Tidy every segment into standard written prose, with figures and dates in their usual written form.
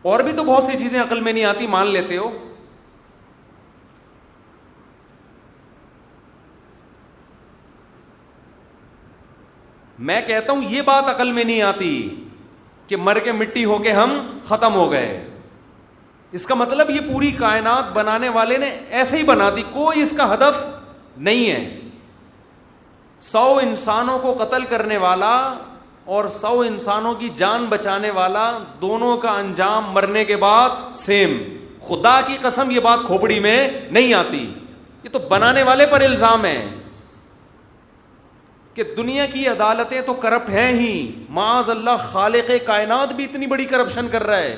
اور بھی تو بہت سی چیزیں عقل میں نہیں آتی، مان لیتے ہو. میں کہتا ہوں یہ بات عقل میں نہیں آتی کہ مر کے مٹی ہو کے ہم ختم ہو گئے. اس کا مطلب یہ پوری کائنات بنانے والے نے ایسے ہی بنا دی، کوئی اس کا ہدف نہیں ہے. 100 انسانوں کو قتل کرنے والا اور 100 انسانوں کی جان بچانے والا، دونوں کا انجام مرنے کے بعد سیم. خدا کی قسم یہ بات کھوپڑی میں نہیں آتی. یہ تو بنانے والے پر الزام ہے کہ دنیا کی عدالتیں تو کرپٹ ہیں ہی. معاذ اللہ خالق کائنات بھی اتنی بڑی کرپشن کر رہا ہے،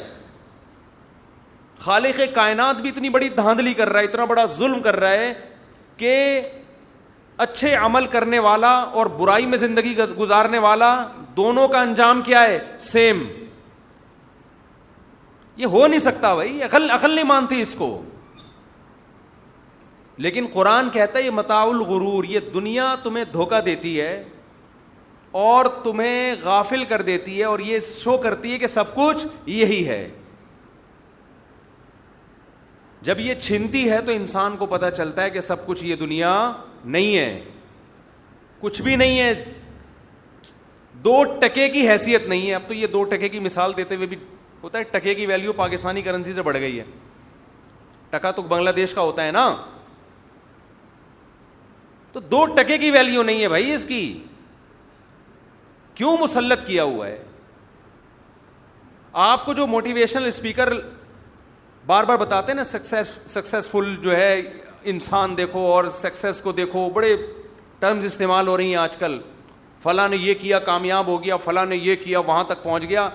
خالق کائنات بھی اتنی بڑی دھاندلی کر رہا ہے، اتنا بڑا ظلم کر رہا ہے کہ اچھے عمل کرنے والا اور برائی میں زندگی گزارنے والا، دونوں کا انجام کیا ہے؟ سیم. یہ ہو نہیں سکتا بھائی، عقل نہیں مانتی اس کو. لیکن قرآن کہتا ہے یہ متاع الغرور، یہ دنیا تمہیں دھوکہ دیتی ہے اور تمہیں غافل کر دیتی ہے اور یہ شو کرتی ہے کہ سب کچھ یہی ہے. جب یہ چھنتی ہے تو انسان کو پتہ چلتا ہے کہ سب کچھ یہ دنیا نہیں ہے، کچھ بھی نہیں ہے، 2 ٹکے کی حیثیت نہیں ہے. اب تو یہ 2 ٹکے کی مثال دیتے ہوئے بھی ہوتا ہے، ٹکے کی ویلیو پاکستانی کرنسی سے بڑھ گئی ہے. ٹکا تو بنگلہ دیش کا ہوتا ہے نا، تو 2 ٹکے کی ویلیو نہیں ہے بھائی اس کی. کیوں مسلط کیا ہوا ہے؟ آپ کو جو موٹیویشنل اسپیکر بار بار بتاتے ہیں نا، سکسیسفل جو ہے انسان دیکھو اور سکسیس کو دیکھو، بڑے ٹرمز استعمال ہو رہی ہیں آج کل. فلاں نے یہ کیا کامیاب ہو گیا، فلاں نے یہ کیا وہاں تک پہنچ گیا.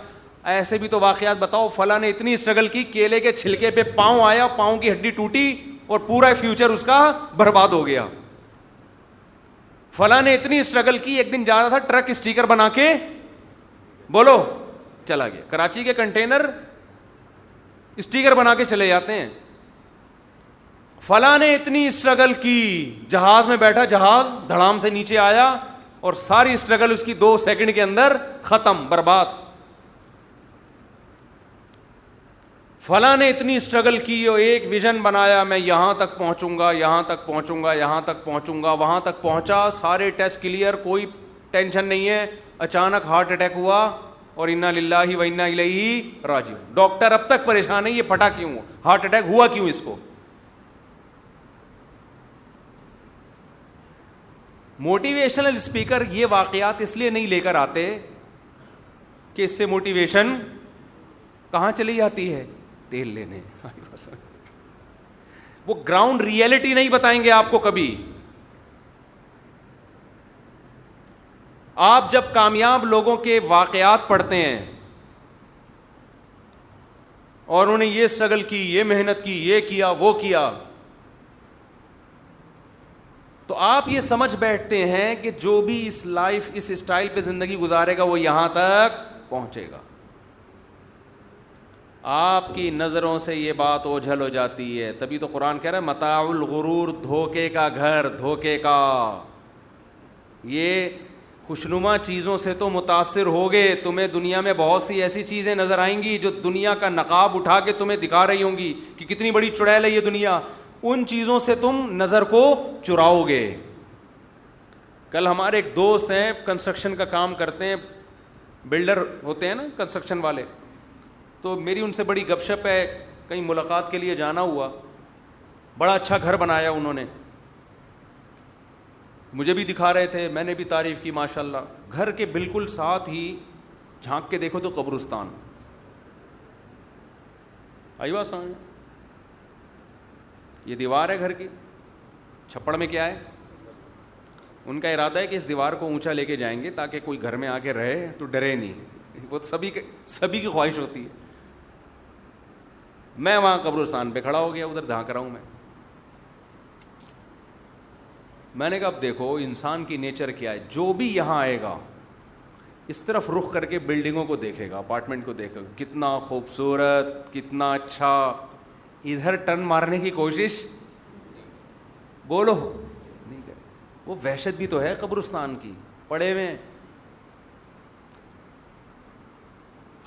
ایسے بھی تو واقعات بتاؤ، فلاں نے اتنی اسٹرگل کی، کیلے کے چھلکے پہ پاؤں آیا، پاؤں کی ہڈی ٹوٹی اور پورا فیوچر اس کا برباد ہو گیا. فلاں نے اتنی اسٹرگل کی، ایک دن جا رہا تھا ٹرک اسٹیکر بنا کے، بولو چلا گیا. کراچی کے کنٹینر اسٹیکر بنا کے چلے جاتے ہیں. فلاں نے اتنی اسٹرگل کی، جہاز میں بیٹھا، جہاز دھڑام سے نیچے آیا اور ساری اسٹرگل اس کی 2 سیکنڈ کے اندر ختم، برباد. فلاں نے اتنی اسٹرگل کی اور ایک ویژن بنایا، میں یہاں تک پہنچوں گا، یہاں تک پہنچوں گا، یہاں تک پہنچوں گا، وہاں تک پہنچا، سارے ٹیسٹ کلیئر، کوئی ٹینشن نہیں ہے. اچانک ہارٹ اٹیک ہوا اور انا للہ و انا الیہ راجعون. ڈاکٹر اب تک پریشان ہے یہ پھٹا کیوں، ہارٹ اٹیک ہوا کیوں اس کو. موٹیویشنل اسپیکر یہ واقعات اس لیے نہیں لے کر آتے کہ اس سے موٹیویشن کہاں چلی جاتی ہے؟ تیل لینے. وہ گراؤنڈ ریئلٹی نہیں بتائیں گے آپ کو کبھی. آپ جب کامیاب لوگوں کے واقعات پڑھتے ہیں اور انہوں نے یہ اسٹرگل کی، یہ محنت کی، یہ کیا، وہ کیا، تو آپ یہ سمجھ بیٹھتے ہیں کہ جو بھی اس لائف، اس اسٹائل پہ زندگی گزارے گا وہ یہاں تک پہنچے گا. آپ کی نظروں سے یہ بات اوجھل ہو جاتی ہے. تبھی تو قرآن کہہ رہا ہے متاع الغرور، دھوکے کا گھر، دھوکے کا. یہ خوشنما چیزوں سے تو متاثر ہوگے، تمہیں دنیا میں بہت سی ایسی چیزیں نظر آئیں گی جو دنیا کا نقاب اٹھا کے تمہیں دکھا رہی ہوں گی کہ کتنی بڑی چڑیل ہے یہ دنیا. ان چیزوں سے تم نظر کو چراؤ گے. کل ہمارے ایک دوست ہیں، کنسٹرکشن کا کام کرتے ہیں، بلڈر ہوتے ہیں نا کنسٹرکشن والے، تو میری ان سے بڑی گپ شپ ہے. کہیں ملاقات کے لیے جانا ہوا، بڑا اچھا گھر بنایا انہوں نے، مجھے بھی دکھا رہے تھے، میں نے بھی تعریف کی ماشاءاللہ. گھر کے بالکل ساتھ ہی جھانک کے دیکھو تو قبرستان. آئی بات سمجھ؟ یہ دیوار ہے گھر کی، چھپڑ میں کیا ہے؟ ان کا ارادہ ہے کہ اس دیوار کو اونچا لے کے جائیں گے تاکہ کوئی گھر میں آ کے رہے تو ڈرے نہیں. وہ سبھی کی خواہش ہوتی ہے. میں وہاں قبرستان پہ کھڑا ہو گیا، ادھر دھانک رہا ہوں. میں نے کہا اب دیکھو انسان کی نیچر کیا ہے، جو بھی یہاں آئے گا اس طرف رخ کر کے بلڈنگوں کو دیکھے گا، اپارٹمنٹ کو دیکھے گا، کتنا خوبصورت، کتنا اچھا. ادھر ٹرن مارنے کی کوشش بولو نہیں کرے. وہ وحشت بھی تو ہے قبرستان کی، پڑے ہوئے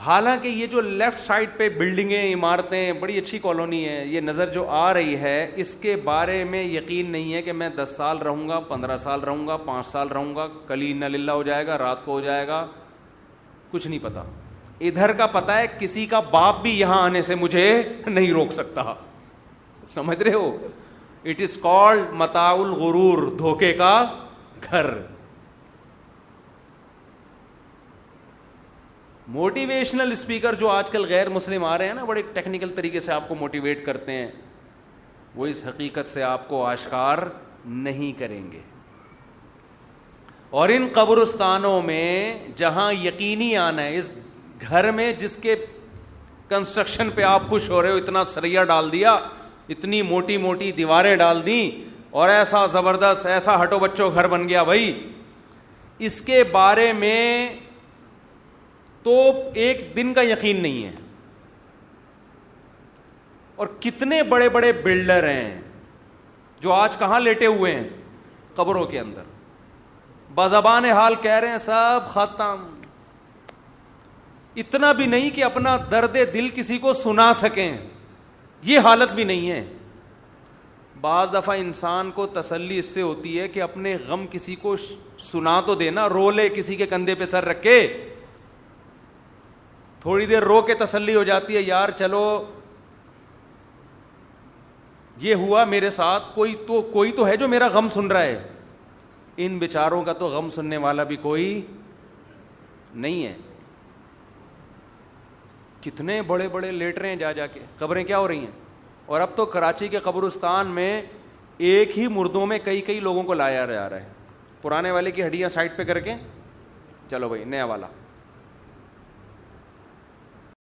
حالانکہ یہ جو لیفٹ سائڈ پہ بلڈنگیں عمارتیں بڑی اچھی کالونی ہے, یہ نظر جو آ رہی ہے اس کے بارے میں یقین نہیں ہے کہ میں 10 سال رہوں گا, 15 سال رہوں گا, 5 سال رہوں گا, کل انا للہ ہو جائے گا, رات کو ہو جائے گا, کچھ نہیں پتا. ادھر کا پتا ہے کسی کا باپ بھی یہاں آنے سے مجھے نہیں روک سکتا. سمجھ رہے ہو؟ اٹ از کالڈ متاع الغرور, دھوکے کا گھر. موٹیویشنل اسپیکر جو آج کل غیر مسلم آ رہے ہیں نا, بڑے ٹیکنیکل طریقے سے آپ کو موٹیویٹ کرتے ہیں, وہ اس حقیقت سے آپ کو آشکار نہیں کریں گے. اور ان قبرستانوں میں جہاں یقینی آنا ہے, اس گھر میں جس کے کنسٹرکشن پہ آپ خوش ہو رہے ہو, اتنا سریا ڈال دیا, اتنی موٹی موٹی دیواریں ڈال دیں, اور ایسا زبردست ایسا ہٹو بچوں گھر بن گیا بھائی, اس کے بارے میں تو ایک دن کا یقین نہیں ہے. اور کتنے بڑے بڑے بلڈر ہیں جو آج کہاں لیٹے ہوئے ہیں؟ قبروں کے اندر. بزبان حال کہہ رہے ہیں سب ختم. اتنا بھی نہیں کہ اپنا درد دل کسی کو سنا سکیں, یہ حالت بھی نہیں ہے. بعض دفعہ انسان کو تسلی اس سے ہوتی ہے کہ اپنے غم کسی کو سنا تو دینا, رو لے کسی کے کندھے پہ سر رکھ کے, تھوڑی دیر رو کے تسلی ہو جاتی ہے, یار چلو یہ ہوا میرے ساتھ, کوئی تو ہے جو میرا غم سن رہا ہے. ان بیچاروں کا تو غم سننے والا بھی کوئی نہیں ہے. کتنے بڑے بڑے لیٹ رہے ہیں جا کے, قبریں کیا ہو رہی ہیں. اور اب تو کراچی کے قبرستان میں ایک ہی مردوں میں کئی لوگوں کو لایا جا رہا ہے. پرانے والے کی ہڈیاں سائڈ پہ کر کے چلو بھائی نیا والا.